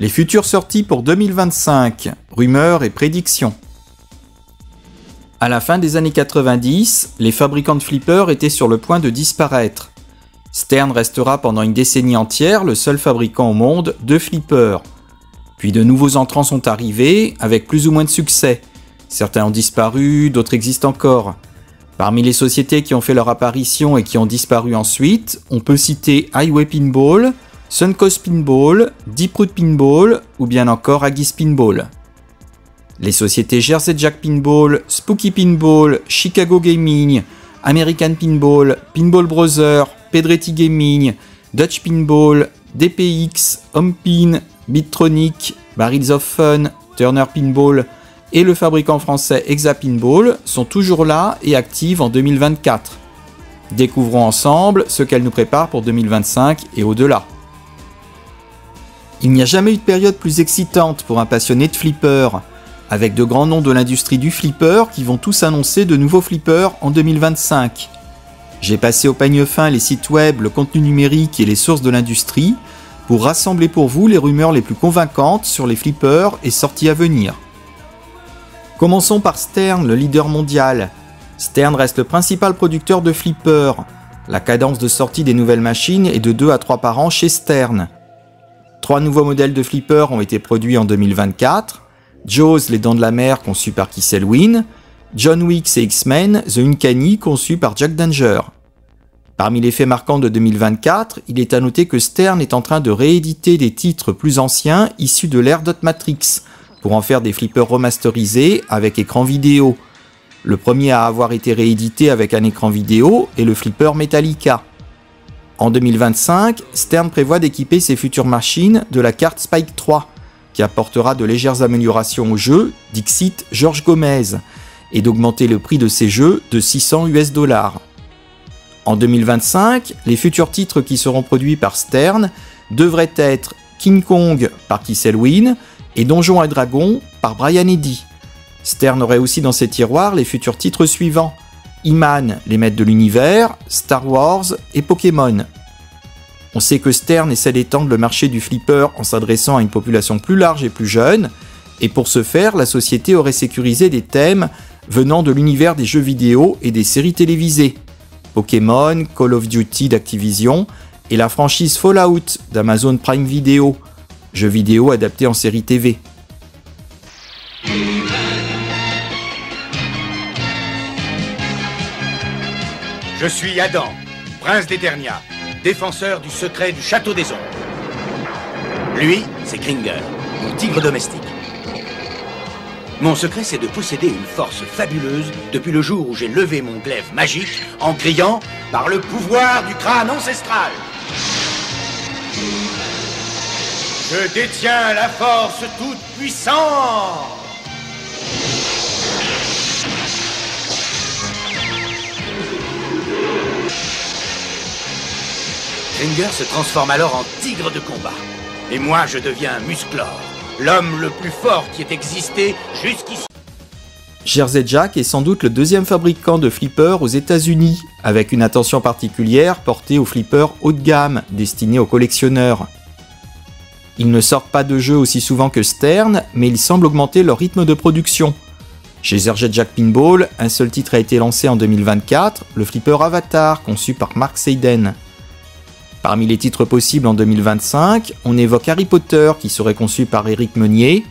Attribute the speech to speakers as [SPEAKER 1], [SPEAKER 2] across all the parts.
[SPEAKER 1] Les futures sorties pour 2025, rumeurs et prédictions. À la fin des années 90, les fabricants de flippers étaient sur le point de disparaître. Stern restera pendant une décennie entière le seul fabricant au monde de flippers. Puis de nouveaux entrants sont arrivés, avec plus ou moins de succès. Certains ont disparu, d'autres existent encore. Parmi les sociétés qui ont fait leur apparition et qui ont disparu ensuite, on peut citer Highway Pinball, Suncoast Pinball, Deep Root Pinball ou bien encore Aegis Pinball. Les sociétés Jersey Jack Pinball, Spooky Pinball, Chicago Gaming, American Pinball, Pinball Brothers, Pedretti Gaming, Dutch Pinball, DPX, Hompin, Bittronic, Barrels of Fun, Turner Pinball et le fabricant français Exa Pinball sont toujours là et actives en 2024. Découvrons ensemble ce qu'elles nous préparent pour 2025 et au-delà. Il n'y a jamais eu de période plus excitante pour un passionné de flipper, avec de grands noms de l'industrie du flipper qui vont tous annoncer de nouveaux flippers en 2025. J'ai passé au peigne fin les sites web, le contenu numérique et les sources de l'industrie pour rassembler pour vous les rumeurs les plus convaincantes sur les flippers et sorties à venir. Commençons par Stern, le leader mondial. Stern reste le principal producteur de flippers. La cadence de sortie des nouvelles machines est de 2 à 3 par an chez Stern. 3 nouveaux modèles de flippers ont été produits en 2024. Jaws, les Dents de la Mer, conçu par Keith Elwin. John Wick et X-Men, The Uncanny, conçu par Jack Danger. Parmi les faits marquants de 2024, il est à noter que Stern est en train de rééditer des titres plus anciens issus de l'ère Dot Matrix, pour en faire des flippers remasterisés avec écran vidéo. Le premier à avoir été réédité avec un écran vidéo est le flipper Metallica. En 2025, Stern prévoit d'équiper ses futures machines de la carte Spike 3, qui apportera de légères améliorations au jeu, dixit George Gomez, et d'augmenter le prix de ces jeux de 600 $. En 2025, les futurs titres qui seront produits par Stern devraient être King Kong par Keith Elwin et Donjons et Dragons par Brian Eddy. Stern aurait aussi dans ses tiroirs les futurs titres suivants: He-Man, les maîtres de l'univers, Star Wars et Pokémon. On sait que Stern essaie d'étendre le marché du flipper en s'adressant à une population plus large et plus jeune, et pour ce faire, la société aurait sécurisé des thèmes venant de l'univers des jeux vidéo et des séries télévisées. Pokémon, Call of Duty d'Activision et la franchise Fallout d'Amazon Prime Video, jeux vidéo adaptés en série TV.
[SPEAKER 2] Je suis Adam, prince d'Eternia, défenseur du secret du château des ombres. Lui, c'est Kringer, mon tigre domestique. Mon secret, c'est de posséder une force fabuleuse depuis le jour où j'ai levé mon glaive magique en criant « Par le pouvoir du crâne ancestral !» Je détiens la force toute puissante. Kringer se transforme alors en tigre de combat. Et moi, je deviens Musclor, l'homme le plus fort qui ait existé jusqu'ici.
[SPEAKER 1] Jersey Jack est sans doute le deuxième fabricant de flippers aux États-Unis, avec une attention particulière portée aux flippers haut de gamme, destinés aux collectionneurs. Ils ne sortent pas de jeux aussi souvent que Stern, mais ils semblent augmenter leur rythme de production. Chez Jersey Jack Pinball, un seul titre a été lancé en 2024, le flipper Avatar, conçu par Mark Seiden. Parmi les titres possibles en 2025, on évoque Harry Potter qui serait conçu par Eric Meunier,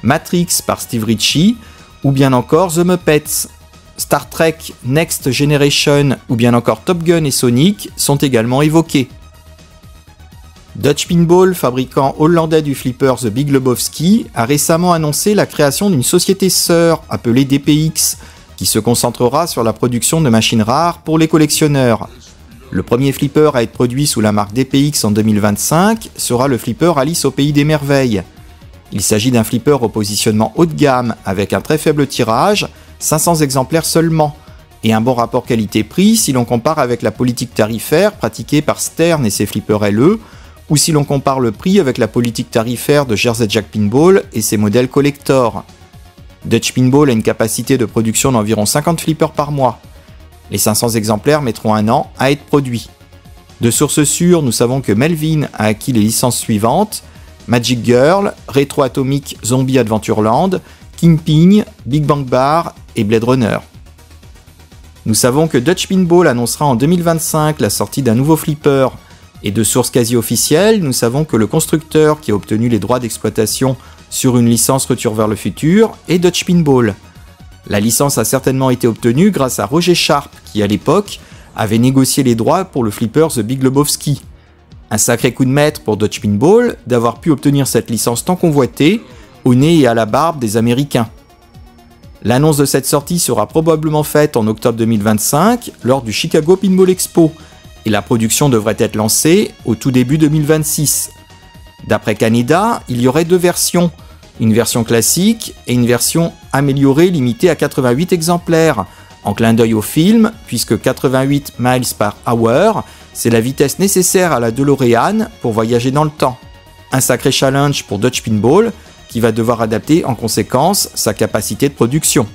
[SPEAKER 1] Matrix par Steve Ritchie, ou bien encore The Muppets. Star Trek Next Generation ou bien encore Top Gun et Sonic sont également évoqués. Dutch Pinball, fabricant hollandais du flipper The Big Lebowski, a récemment annoncé la création d'une société sœur appelée DPX, qui se concentrera sur la production de machines rares pour les collectionneurs. Le premier flipper à être produit sous la marque DPX en 2025 sera le flipper Alice au Pays des Merveilles. Il s'agit d'un flipper au positionnement haut de gamme avec un très faible tirage, 500 exemplaires seulement, et un bon rapport qualité-prix si l'on compare avec la politique tarifaire pratiquée par Stern et ses flippers LE, ou si l'on compare le prix avec la politique tarifaire de Jersey Jack Pinball et ses modèles collector. Dutch Pinball a une capacité de production d'environ 50 flippers par mois. Les 500 exemplaires mettront 1 an à être produits. De sources sûres, nous savons que Melvin a acquis les licences suivantes: Magic Girl, Retro Atomic Zombie Adventureland, Kingpin, Big Bang Bar et Blade Runner. Nous savons que Dutch Pinball annoncera en 2025 la sortie d'un nouveau flipper, et de sources quasi officielles, nous savons que le constructeur qui a obtenu les droits d'exploitation sur une licence Retour vers le futur est Dutch Pinball. La licence a certainement été obtenue grâce à Roger Sharp qui, à l'époque, avait négocié les droits pour le flipper The Big Lebowski. Un sacré coup de maître pour Dutch Pinball d'avoir pu obtenir cette licence tant convoitée, au nez et à la barbe des Américains. L'annonce de cette sortie sera probablement faite en octobre 2025 lors du Chicago Pinball Expo, et la production devrait être lancée au tout début 2026. D'après Canada, il y aurait deux versions, une version classique et une version améliorée limitée à 88 exemplaires, en clin d'œil au film, puisque 88 miles par hour, c'est la vitesse nécessaire à la DeLorean pour voyager dans le temps. Un sacré challenge pour Dutch Pinball, qui va devoir adapter en conséquence sa capacité de production.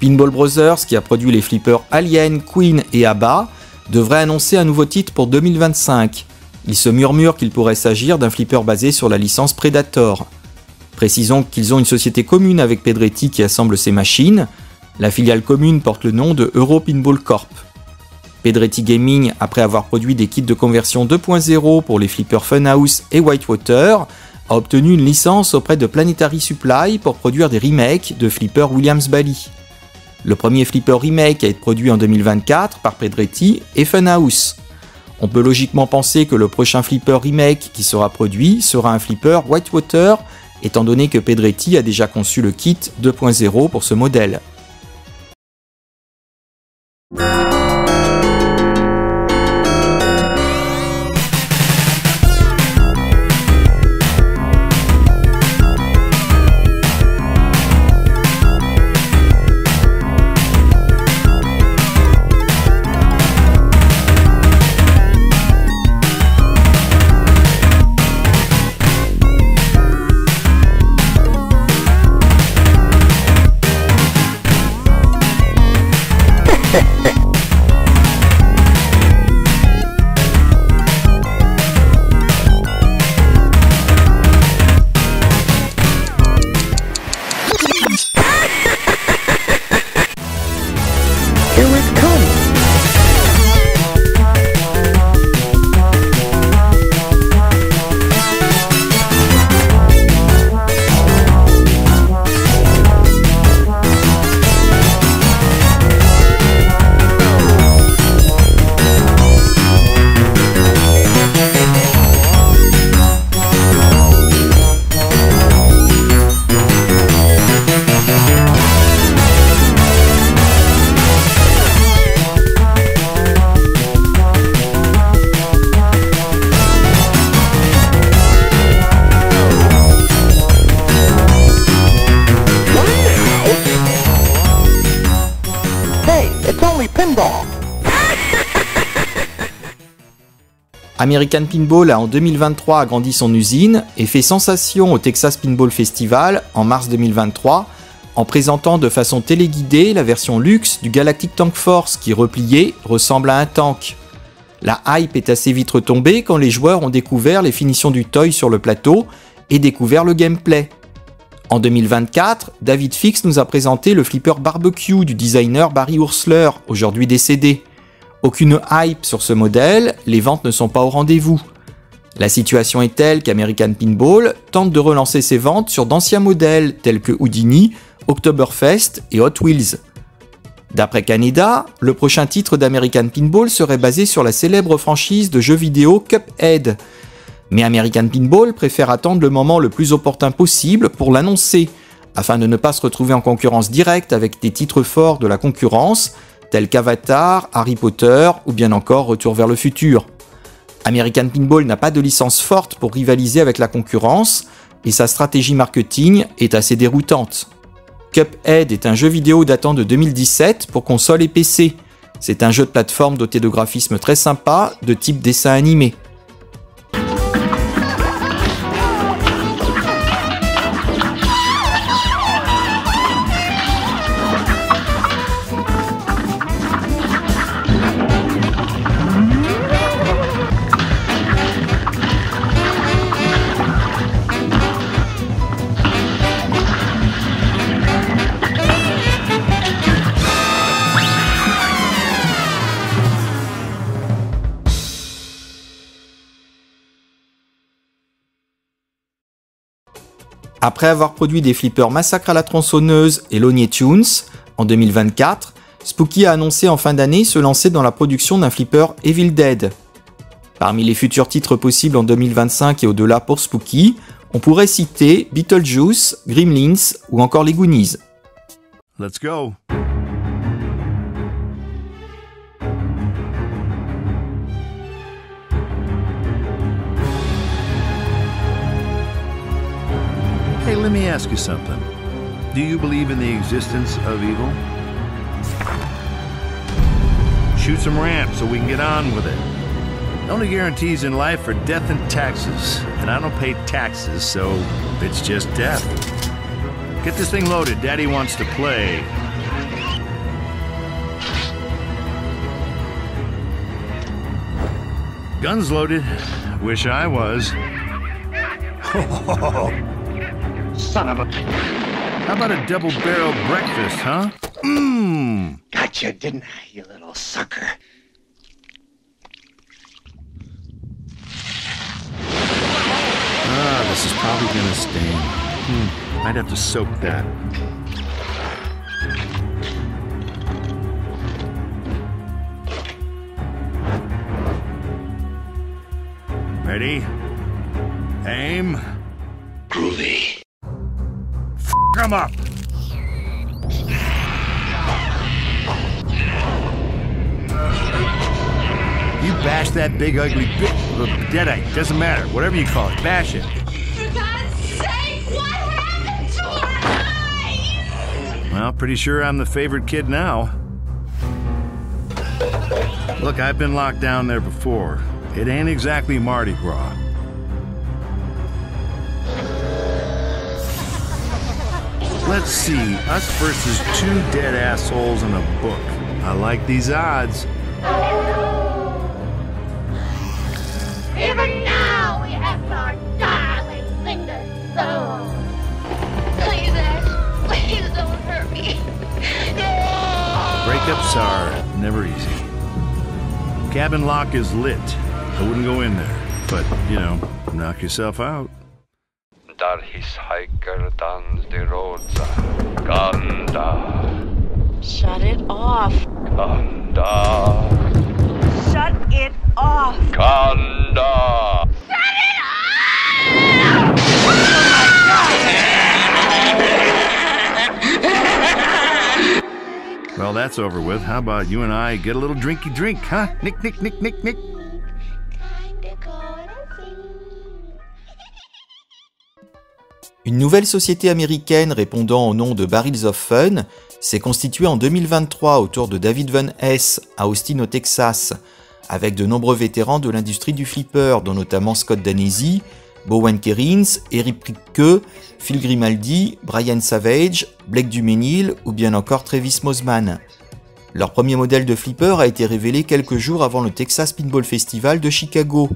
[SPEAKER 1] Pinball Brothers, qui a produit les flippers Alien, Queen et Abba, devrait annoncer un nouveau titre pour 2025. Il se murmure qu'il pourrait s'agir d'un flipper basé sur la licence Predator. Précisons qu'ils ont une société commune avec Pedretti qui assemble ces machines. La filiale commune porte le nom de Euro Pinball Corp. Pedretti Gaming, après avoir produit des kits de conversion 2.0 pour les flippers Funhouse et Whitewater, a obtenu une licence auprès de Planetary Supply pour produire des remakes de flippers Williams-Bally. Le premier flipper remake a été produit en 2024 par Pedretti et Funhouse. On peut logiquement penser que le prochain flipper remake qui sera produit sera un flipper Whitewater, étant donné que Pedretti a déjà conçu le kit 2.0 pour ce modèle. American Pinball a en 2023 agrandi son usine et fait sensation au Texas Pinball Festival en mars 2023 en présentant de façon téléguidée la version luxe du Galactic Tank Force qui, replié, ressemble à un tank. La hype est assez vite retombée quand les joueurs ont découvert les finitions du toy sur le plateau et découvert le gameplay. En 2024, David Fix nous a présenté le flipper barbecue du designer Barry Oursler, aujourd'hui décédé. Aucune hype sur ce modèle, les ventes ne sont pas au rendez-vous. La situation est telle qu'American Pinball tente de relancer ses ventes sur d'anciens modèles tels que Houdini, Oktoberfest et Hot Wheels. D'après Canada, le prochain titre d'American Pinball serait basé sur la célèbre franchise de jeux vidéo Cuphead. Mais American Pinball préfère attendre le moment le plus opportun possible pour l'annoncer, afin de ne pas se retrouver en concurrence directe avec des titres forts de la concurrence, tels qu'Avatar, Harry Potter ou bien encore Retour vers le futur. American Pinball n'a pas de licence forte pour rivaliser avec la concurrence et sa stratégie marketing est assez déroutante. Cuphead est un jeu vidéo datant de 2017 pour console et PC. C'est un jeu de plateforme doté de graphismes très sympas, de type dessin animé. Après avoir produit des flippers Massacre à la tronçonneuse et Looney Tunes en 2024, Spooky a annoncé en fin d'année se lancer dans la production d'un flipper Evil Dead. Parmi les futurs titres possibles en 2025 et au-delà pour Spooky, on pourrait citer Beetlejuice, Gremlins ou encore les Goonies.
[SPEAKER 3] Let's go. Hey, let me ask you something. Do you believe in the existence of evil? Shoot some ramps so we can get on with it. The only guarantees in life are death and taxes. And I don't pay taxes, so it's just death. Get this thing loaded. Daddy wants to play. Guns loaded. Wish I was.
[SPEAKER 2] Son of a...
[SPEAKER 3] How about a double-barrel breakfast, huh? Mmm.
[SPEAKER 2] Gotcha, didn't I, you little sucker?
[SPEAKER 3] Ah, this is probably gonna stain. Might have to soak that. Ready? Aim.
[SPEAKER 2] Groovy.
[SPEAKER 3] Come up! You bash that big ugly deadite, doesn't matter, whatever you call it, bash it.
[SPEAKER 4] For God's sake, what happened to her eyes?
[SPEAKER 3] Well, pretty sure I'm the favorite kid now. Look, I've been locked down there before. It ain't exactly Mardi Gras. Let's see, us versus two dead assholes in a book. I like these odds.
[SPEAKER 4] Even now, we have our darling Linda's soul. Please, Ash, please don't hurt me.
[SPEAKER 3] Breakups are never easy. Cabin lock is lit. I wouldn't go in there, but, you know, knock yourself out.
[SPEAKER 5] Där hitchhiker dans de rosa. Kanda.
[SPEAKER 6] Shut it off.
[SPEAKER 5] Kanda.
[SPEAKER 6] Shut it off.
[SPEAKER 5] Kanda.
[SPEAKER 3] Well, that's over with. How about you and I get a little drinky drink, huh? Nick, nick, nick, nick, nick.
[SPEAKER 1] Une nouvelle société américaine répondant au nom de Barrels of Fun s'est constituée en 2023 autour de David Van Hess à Austin au Texas, avec de nombreux vétérans de l'industrie du flipper, dont notamment Scott Danesi, Bowen Kerins, Eric Priebke, Phil Grimaldi, Brian Savage, Blake Duménil ou bien encore Travis Mosman. Leur premier modèle de flipper a été révélé quelques jours avant le Texas Pinball Festival de Chicago,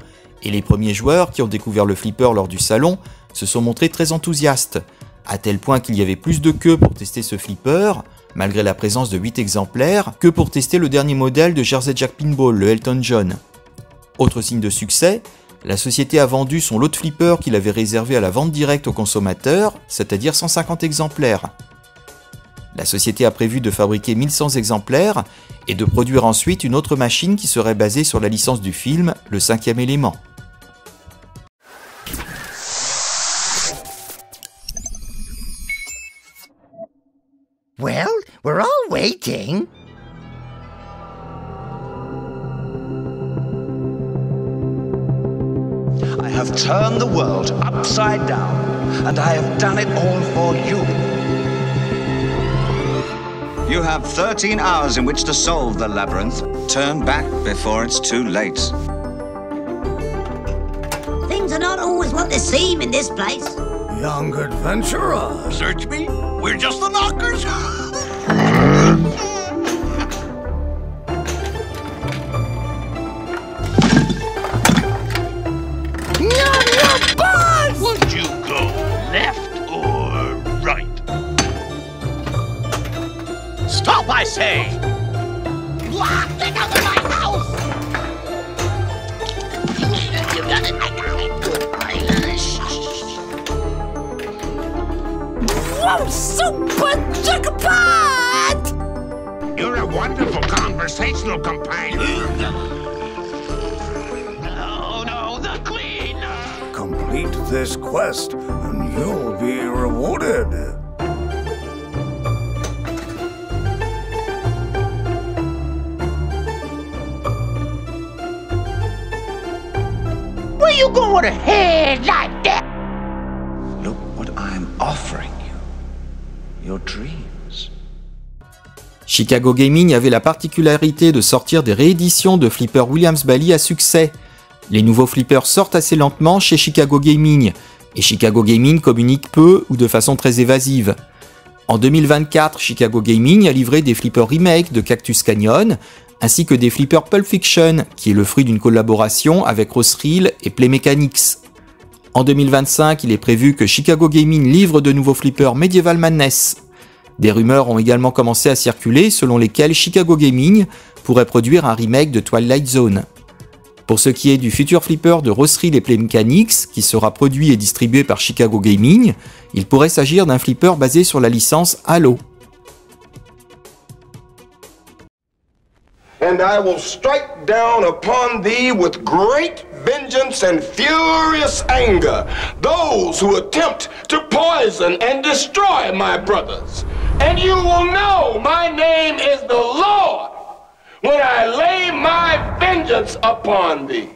[SPEAKER 1] et les premiers joueurs qui ont découvert le flipper lors du salon se sont montrés très enthousiastes, à tel point qu'il y avait plus de queues pour tester ce flipper, malgré la présence de 8 exemplaires, que pour tester le dernier modèle de Jersey Jack Pinball, le Elton John. Autre signe de succès, la société a vendu son lot de flippers qu'il avait réservé à la vente directe aux consommateurs, c'est-à-dire 150 exemplaires. La société a prévu de fabriquer 1100 exemplaires et de produire ensuite une autre machine qui serait basée sur la licence du film Le Cinquième élément.
[SPEAKER 7] Well, we're all waiting. turn the world upside down, and I have done it all for you. You have 13 hours in which to solve the labyrinth. Turn back before it's too late.
[SPEAKER 8] Things are not always what they seem in this place.
[SPEAKER 9] Young adventurer.
[SPEAKER 2] Search me? We're just the knockers.
[SPEAKER 5] Would you go left or right?
[SPEAKER 2] Stop, I say!
[SPEAKER 4] Get out of my house! You got it, I got it.
[SPEAKER 8] Whoa, super jackpot!
[SPEAKER 2] You're a wonderful conversational companion.
[SPEAKER 5] No, the cleaner!
[SPEAKER 9] Complete this quest, and you'll be rewarded.
[SPEAKER 4] Where you going ahead like that?
[SPEAKER 7] Look what I'm offering you. Your dreams.
[SPEAKER 1] Chicago Gaming avait la particularité de sortir des rééditions de flippers Williams-Bally à succès. Les nouveaux flippers sortent assez lentement chez Chicago Gaming, et Chicago Gaming communique peu ou de façon très évasive. En 2024, Chicago Gaming a livré des flippers remake de Cactus Canyon, ainsi que des flippers Pulp Fiction, qui est le fruit d'une collaboration avec Rose Reel et Play Mechanics. En 2025, il est prévu que Chicago Gaming livre de nouveaux flippers Medieval Madness. Des rumeurs ont également commencé à circuler selon lesquelles Chicago Gaming pourrait produire un remake de Twilight Zone. Pour ce qui est du futur flipper de Rose Reel et Play Mechanics, qui sera produit et distribué par Chicago Gaming, il pourrait s'agir d'un flipper basé sur la licence Halo.
[SPEAKER 10] And I will strike down upon thee with great vengeance and furious anger those who attempt to poison and destroy my brothers. And you will know my name is the Lord when I lay my vengeance upon thee.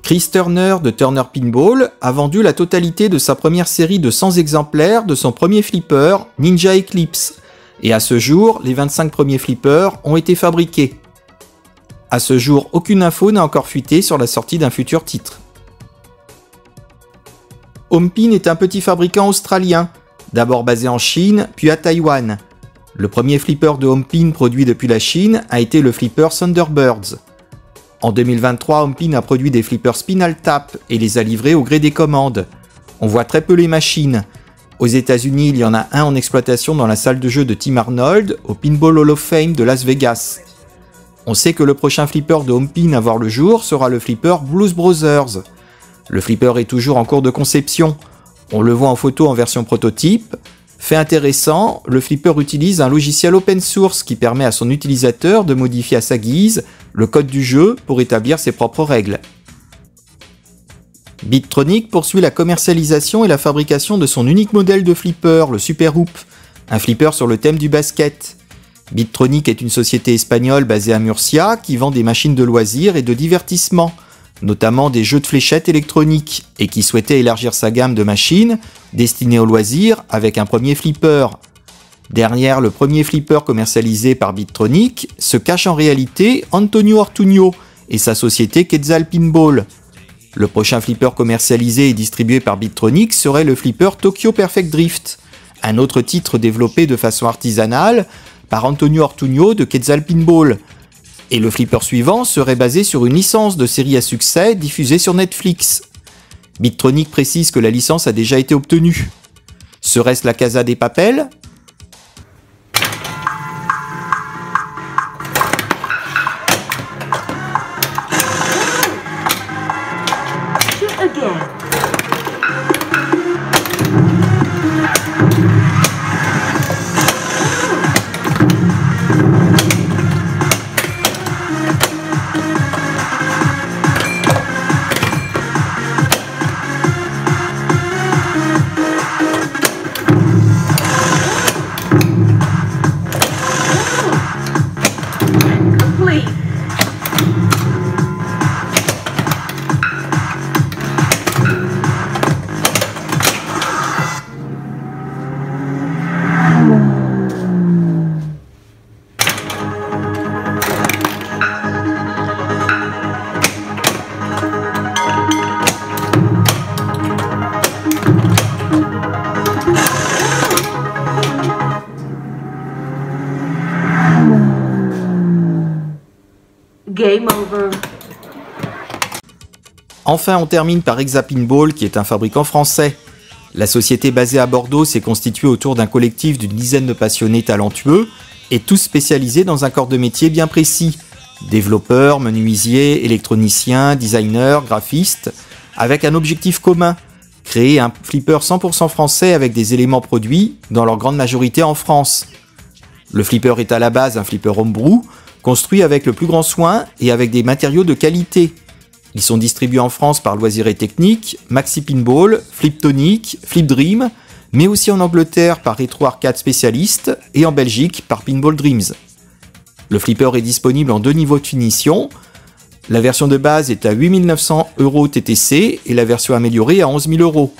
[SPEAKER 1] Chris Turner de Turner Pinball a vendu la totalité de sa première série de 100 exemplaires de son premier flipper, Ninja Eclipse, et à ce jour, les 25 premiers flippers ont été fabriqués. À ce jour, aucune info n'a encore fuité sur la sortie d'un futur titre. Hompin est un petit fabricant australien, d'abord basé en Chine, puis à Taïwan. Le premier flipper de Hompin produit depuis la Chine a été le flipper Thunderbirds. En 2023, Hompin a produit des flippers Spinal Tap et les a livrés au gré des commandes. On voit très peu les machines. Aux États-Unis, il y en a un en exploitation dans la salle de jeu de Tim Arnold, au Pinball Hall of Fame de Las Vegas. On sait que le prochain flipper de Hompin à voir le jour sera le flipper Blues Brothers. Le flipper est toujours en cours de conception. On le voit en photo en version prototype. Fait intéressant, le flipper utilise un logiciel open source qui permet à son utilisateur de modifier à sa guise le code du jeu pour établir ses propres règles. Bittronic poursuit la commercialisation et la fabrication de son unique modèle de flipper, le Super Hoop, un flipper sur le thème du basket. Bittronic est une société espagnole basée à Murcia qui vend des machines de loisirs et de divertissement, notamment des jeux de fléchettes électroniques, et qui souhaitait élargir sa gamme de machines destinées aux loisirs avec un premier flipper. Derrière le premier flipper commercialisé par Bittronic se cache en réalité Antonio Ortuño et sa société Quetzal Pinball. Le prochain flipper commercialisé et distribué par Bittronic serait le flipper Tokyo Perfect Drift, un autre titre développé de façon artisanale par Antonio Ortuño de Quetzal Pinball. Et le flipper suivant serait basé sur une licence de série à succès diffusée sur Netflix. Bittronic précise que la licence a déjà été obtenue. Serait-ce la Casa des Papel ?
[SPEAKER 6] Game over.
[SPEAKER 1] Enfin, on termine par Exapinball, qui est un fabricant français. La société basée à Bordeaux s'est constituée autour d'un collectif d'une dizaine de passionnés talentueux et tous spécialisés dans un corps de métier bien précis. Développeurs, menuisiers, électroniciens, designers, graphistes, avec un objectif commun, créer un flipper 100% français avec des éléments produits, dans leur grande majorité en France. Le flipper est à la base un flipper homebrew, construit avec le plus grand soin et avec des matériaux de qualité. Ils sont distribués en France par Loisirs et Techniques, Maxi Pinball, Fliptonic, Flip Dream, mais aussi en Angleterre par Retro Arcade Specialist et en Belgique par Pinball Dreams. Le flipper est disponible en 2 niveaux de finition. La version de base est à 8 900 € TTC et la version améliorée à 11 000 €.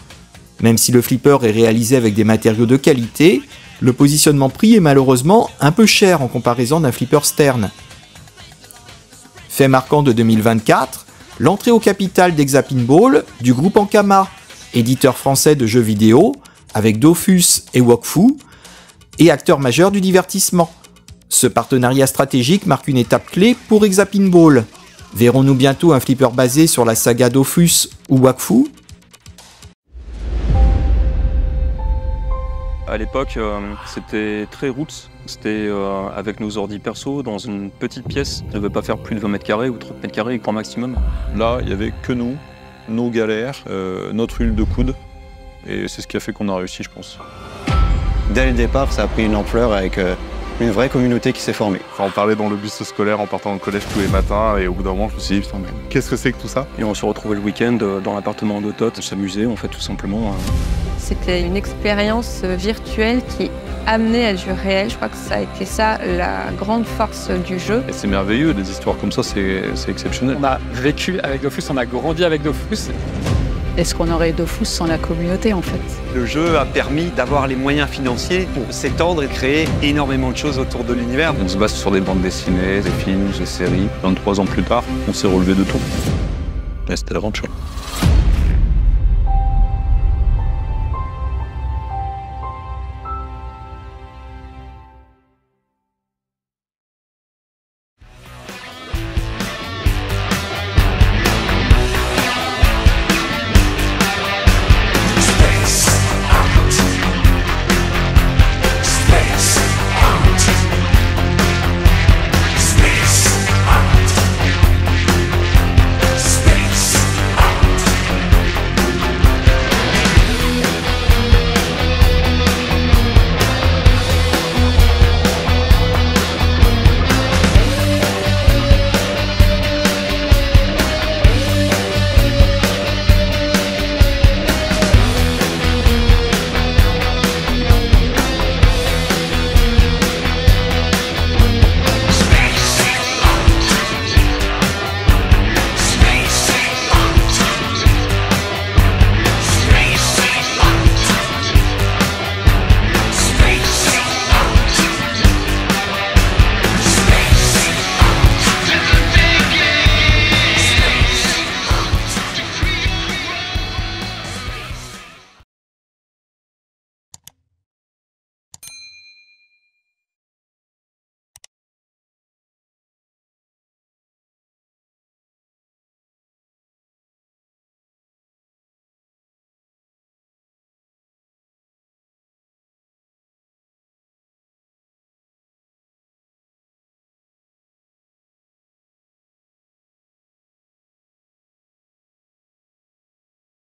[SPEAKER 1] Même si le flipper est réalisé avec des matériaux de qualité, le positionnement prix est malheureusement un peu cher en comparaison d'un flipper Stern. Fait marquant de 2024, l'entrée au capital d'Exapinball du groupe Ankama, éditeur français de jeux vidéo, avec Dofus et Wakfu, et acteur majeur du divertissement. Ce partenariat stratégique marque une étape clé pour Exapinball. Verrons-nous bientôt un flipper basé sur la saga Dofus ou Wakfu ?
[SPEAKER 11] À l'époque, c'était très roots. C'était avec nos ordi perso dans une petite pièce. On ne devait pas faire plus de 20 mètres carrés ou 30 mètres carrés grand maximum.
[SPEAKER 12] Là, il n'y avait que nous, nos galères, notre huile de coude. Et c'est ce qui a fait qu'on a réussi, je pense.
[SPEAKER 13] Dès le départ, ça a pris une ampleur avec une vraie communauté qui s'est formée.
[SPEAKER 14] Enfin, on parlait dans le bus scolaire en partant au collège tous les matins. Et au bout d'un moment, je me suis dit, putain, mais qu'est-ce que c'est que tout ça?
[SPEAKER 11] Et on se retrouvait le week-end dans l'appartement d'Otot, s'amuser, en fait, tout simplement.
[SPEAKER 15] C'était une expérience virtuelle qui amenait à du réel. Je crois que ça a été ça la grande force du jeu.
[SPEAKER 12] Et c'est merveilleux, des histoires comme ça, c'est exceptionnel.
[SPEAKER 16] On a vécu avec Dofus, on a grandi avec Dofus.
[SPEAKER 17] Est-ce qu'on aurait Dofus sans la communauté en fait?
[SPEAKER 18] Le jeu a permis d'avoir les moyens financiers pour s'étendre et créer énormément de choses autour de l'univers.
[SPEAKER 12] On se base sur des bandes dessinées, des films, des séries. 23 ans plus tard, on s'est relevé de tout. Et c'était l'aventure.